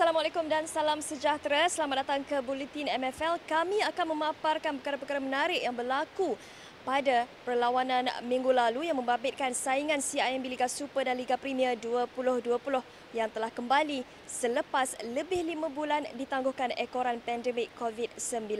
Assalamualaikum dan salam sejahtera. Selamat datang ke Buletin MFL. Kami akan memaparkan perkara-perkara menarik yang berlaku pada perlawanan minggu lalu yang membabitkan saingan CIMB Liga Super dan Liga Premier 2020 yang telah kembali selepas lebih 5 bulan ditangguhkan ekoran pandemik COVID-19.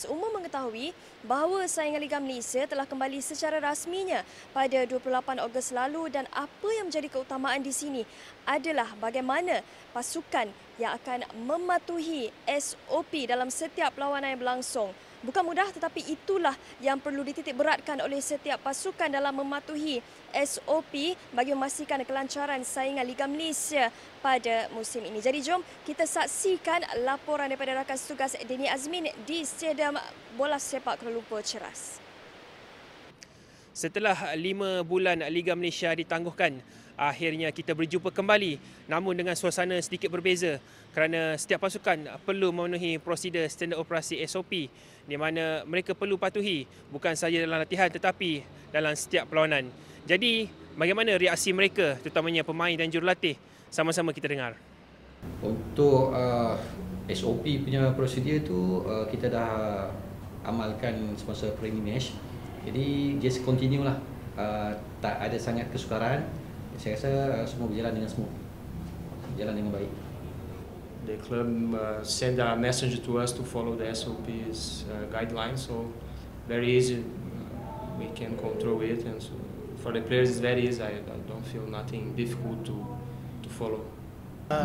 Umum mengetahui bahawa saingan Liga Malaysia telah kembali secara rasminya pada 28 Ogos lalu dan apa yang menjadi keutamaan di sini adalah bagaimana pasukan yang akan mematuhi SOP dalam setiap perlawanan yang berlangsung. Bukan mudah tetapi itulah yang perlu dititik beratkan oleh setiap pasukan dalam mematuhi SOP bagi memastikan kelancaran saingan Liga Malaysia pada musim ini. Jadi jom kita saksikan laporan daripada rakan tugas Dini Azmin di Stadium Bola Sepak Kuala Lumpur Ceras. Setelah 5 bulan Liga Malaysia ditangguhkan, akhirnya kita berjumpa kembali namun dengan suasana sedikit berbeza kerana setiap pasukan perlu memenuhi prosedur standard operasi SOP di mana mereka perlu patuhi bukan sahaja dalam latihan tetapi dalam setiap perlawanan. Jadi bagaimana reaksi mereka terutamanya pemain dan jurulatih? Sama-sama kita dengar. Untuk SOP punya prosedur tu kita dah amalkan semasa preliminary match. Jadi just continue lah. Tak ada sangat kesukaran. Saya rasa semua berjalan dengan smooth. Berjalan dengan baik. The club send a message to us to follow the SOP's guidelines, so very easy. We can control it, and so for the players it's very easy. I don't feel nothing difficult to follow.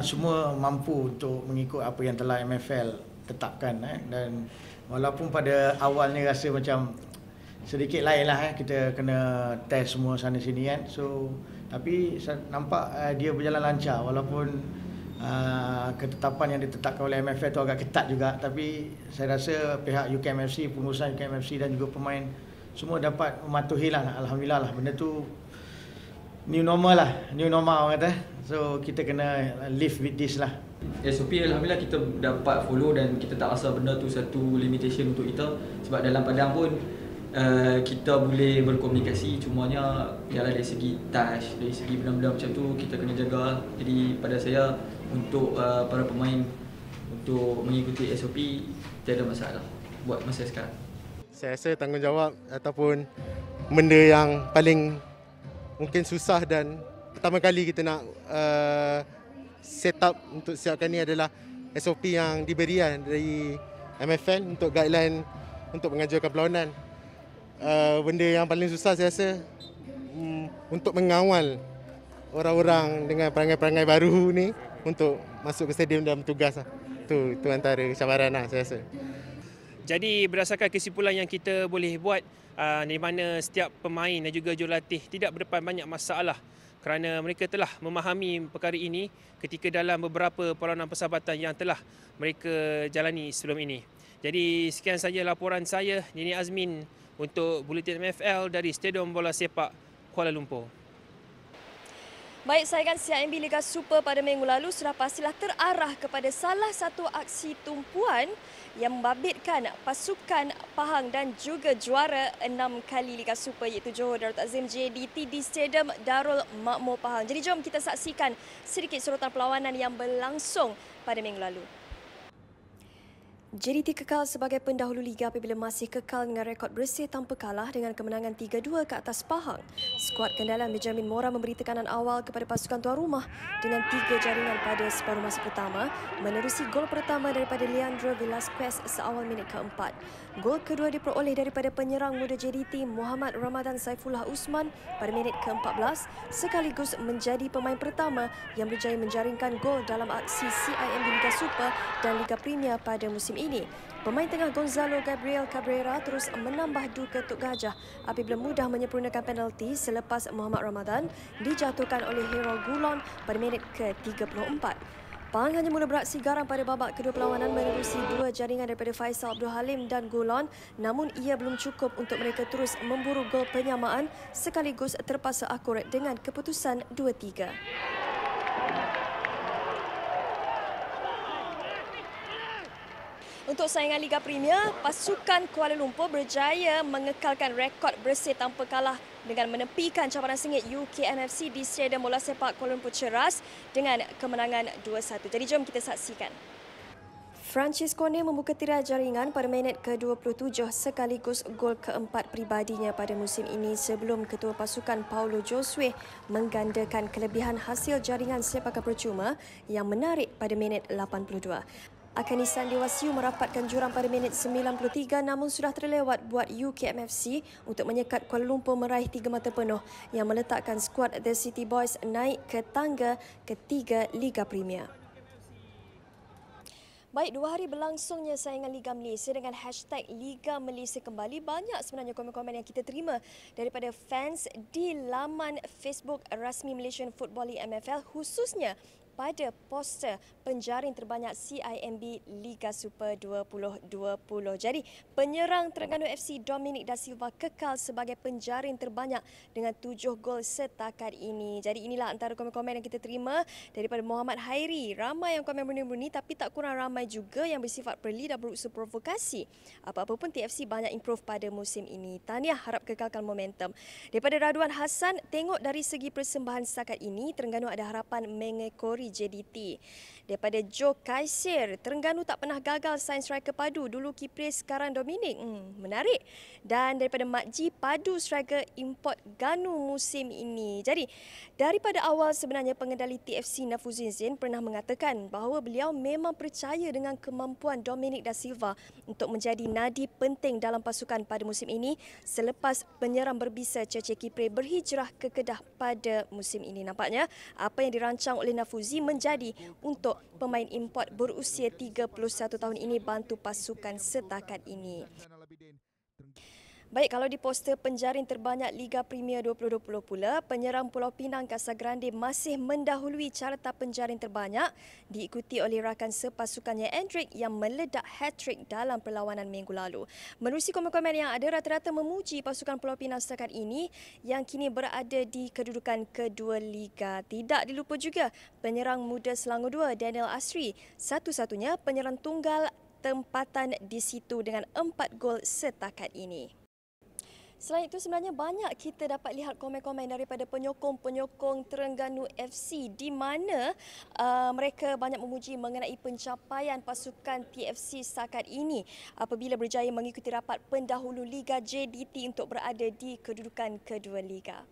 Semua mampu untuk mengikut apa yang telah MFL tetapkan, dan walaupun pada awalnya rasa macam sedikit lain lah, kita kena test semua sana sini kan. So tapi nampak dia berjalan lancar walaupun ketetapan yang ditetapkan oleh MFL tu agak ketat juga, tapi saya rasa pihak UKMFC, pengurusan UKMFC dan juga pemain semua dapat mematuhi lah. Alhamdulillah lah, benda tu new normal orang kata. So kita kena live with this lah. SOP Alhamdulillah kita dapat follow dan kita tak rasa benda tu satu limitation untuk kita, sebab dalam padang pun kita boleh berkomunikasi, cumanya ialah dari segi touch, dari segi benda-benda macam tu kita kena jaga. Jadi pada saya untuk para pemain untuk mengikuti SOP tiada masalah buat masa sekarang. Saya rasa tanggungjawab ataupun benda yang paling mungkin susah dan pertama kali kita nak set up untuk siapkan ni adalah SOP yang diberikan dari MFL untuk guideline untuk mengajukan perlawanan. Benda yang paling susah saya rasa untuk mengawal orang-orang dengan perangai-perangai baru ni untuk masuk ke stadium dan bertugas lah. Itu antara cabaran lah saya rasa. Jadi berdasarkan kesimpulan yang kita boleh buat di mana setiap pemain dan juga jurulatih tidak berdepan banyak masalah kerana mereka telah memahami perkara ini ketika dalam beberapa perlawanan persahabatan yang telah mereka jalani sebelum ini. Jadi sekian saja laporan saya, Dini Azmin, untuk Buletin MFL dari Stadium Bola Sepak Kuala Lumpur. Baik, saingan CIMB Liga Super pada minggu lalu sudah pastilah terarah kepada salah satu aksi tumpuan yang membabitkan pasukan Pahang dan juga juara 6 kali Liga Super iaitu Johor Darul Takzim JDT di Stadium Darul Makmur Pahang. Jadi jom kita saksikan sedikit sorotan perlawanan yang berlangsung pada minggu lalu. JDT kekal sebagai pendahulu Liga apabila masih kekal dengan rekod bersih tanpa kalah dengan kemenangan 3-2 ke atas Pahang. Skuad kendalan Benjamin Mora memberi tekanan awal kepada pasukan tuan rumah dengan 3 jaringan pada separuh masa pertama menerusi gol pertama daripada Leandro Velasquez seawal minit keempat. Gol kedua diperoleh daripada penyerang muda JDT Muhammad Ramadan Saifullah Usman pada minit ke-14 sekaligus menjadi pemain pertama yang berjaya menjaringkan gol dalam aksi CIMB Liga Super dan Liga Premier pada musim ini. Pemain tengah Gonzalo Gabriel Cabrera terus menambah duka Tok Gajah apabila mudah menyempurnakan penalti selepas Muhammad Ramadan dijatuhkan oleh Harold Gulon pada minit ke-34. Pahang hanya mula beraksi garam pada babak kedua perlawanan menerusi 2 jaringan daripada Faisal Abdul Halim dan Gulon, namun ia belum cukup untuk mereka terus memburu gol penyamaan sekaligus terpaksa akurat dengan keputusan 2-3. Untuk saingan Liga Premier, pasukan Kuala Lumpur berjaya mengekalkan rekod bersih tanpa kalah dengan menepikan cabaran sengit UKMFC di Stadium Bola Sepak Kuala Lumpur Ceras dengan kemenangan 2-1. Jadi jom kita saksikan. Francis Conde membuka tirai jaringan pada minit ke-27 sekaligus gol keempat peribadinya pada musim ini sebelum ketua pasukan Paulo Josue menggandakan kelebihan hasil jaringan sepakan percuma yang menarik pada minit 82. Akanisan Dewasiu merapatkan jurang pada minit 93 namun sudah terlewat buat UKMFC untuk menyekat Kuala Lumpur meraih 3 mata penuh yang meletakkan skuad The City Boys naik ke tangga ketiga Liga Premier. Baik, 2 hari berlangsungnya saingan Liga Malaysia dengan hashtag Liga Malaysia kembali. Banyak sebenarnya komen-komen yang kita terima daripada fans di laman Facebook rasmi Malaysian Football League MFL, khususnya pada poster penjaring terbanyak CIMB Liga Super 2020. Jadi, penyerang Terengganu FC Dominic Da Silva kekal sebagai penjaring terbanyak dengan 7 gol setakat ini. Jadi, inilah antara komen-komen yang kita terima daripada Muhammad Hairi. Ramai yang komen berni-berni tapi tak kurang ramai juga yang bersifat perli dan berusaha provokasi. Apa-apa pun TFC banyak improve pada musim ini. Tahniah, harap kekalkan momentum. Daripada Radwan Hassan, tengok dari segi persembahan setakat ini, Terengganu ada harapan mengekori JDT. Daripada Joe Kaisir, Terengganu tak pernah gagal sign striker padu. Dulu Kipris, sekarang Dominic. Menarik. Dan daripada Mak Ji, padu striker import Ganu musim ini. Jadi, daripada awal sebenarnya pengendali TFC Nafuzin Zain pernah mengatakan bahawa beliau memang percaya dengan kemampuan Dominic Da Silva untuk menjadi nadi penting dalam pasukan pada musim ini selepas penyerang berbisa Cece Kipre berhijrah ke Kedah pada musim ini. Nampaknya apa yang dirancang oleh Nafuzi menjadi untuk pemain import berusia 31 tahun ini bantu pasukan setakat ini. Baik, kalau di poster penjaring terbanyak Liga Premier 2020 pula, penyerang Pulau Pinang Casagrande masih mendahului carta penjaring terbanyak diikuti oleh rakan sepasukannya Endrick yang meledak hat-trick dalam perlawanan minggu lalu. Menerusi komen-komen yang ada, rata-rata memuji pasukan Pulau Pinang setakat ini yang kini berada di kedudukan kedua Liga. Tidak dilupa juga penyerang muda Selangor 2 Daniel Asri, satu-satunya penyerang tunggal tempatan di situ dengan 4 gol setakat ini. Selain itu, sebenarnya banyak kita dapat lihat komen-komen daripada penyokong-penyokong Terengganu FC di mana mereka banyak memuji mengenai pencapaian pasukan TFC setakat ini apabila berjaya mengikuti rapat pendahulu Liga JDT untuk berada di kedudukan kedua Liga.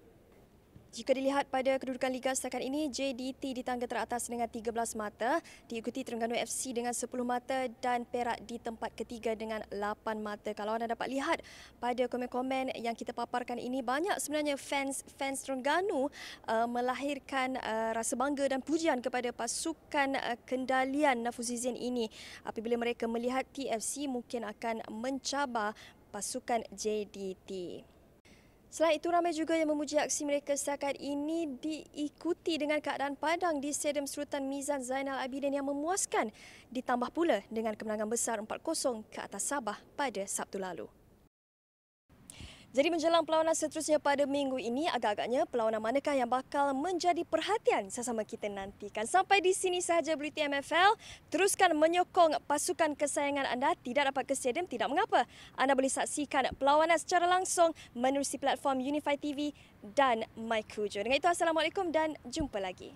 Jika dilihat pada kedudukan Liga setakat ini, JDT di tangga teratas dengan 13 mata, diikuti Terengganu FC dengan 10 mata dan Perak di tempat ketiga dengan 8 mata. Kalau anda dapat lihat pada komen-komen yang kita paparkan ini, banyak sebenarnya fans Terengganu melahirkan rasa bangga dan pujian kepada pasukan kendalian Nafuzin ini apabila mereka melihat TFC mungkin akan mencabar pasukan JDT. Selain itu, ramai juga yang memuji aksi mereka setakat ini diikuti dengan keadaan padang di Stadium Sultan Mizan Zainal Abidin yang memuaskan, ditambah pula dengan kemenangan besar 4-0 ke atas Sabah pada Sabtu lalu. Jadi menjelang perlawanan seterusnya pada minggu ini, agak-agaknya perlawanan manakah yang bakal menjadi perhatian sesama kita nantikan. Sampai di sini sahaja berita MFL. Teruskan menyokong pasukan kesayangan anda. Tidak dapat ke stadium, tidak mengapa. Anda boleh saksikan perlawanan secara langsung menerusi platform Unify TV dan MyKujo. Dengan itu, Assalamualaikum dan jumpa lagi.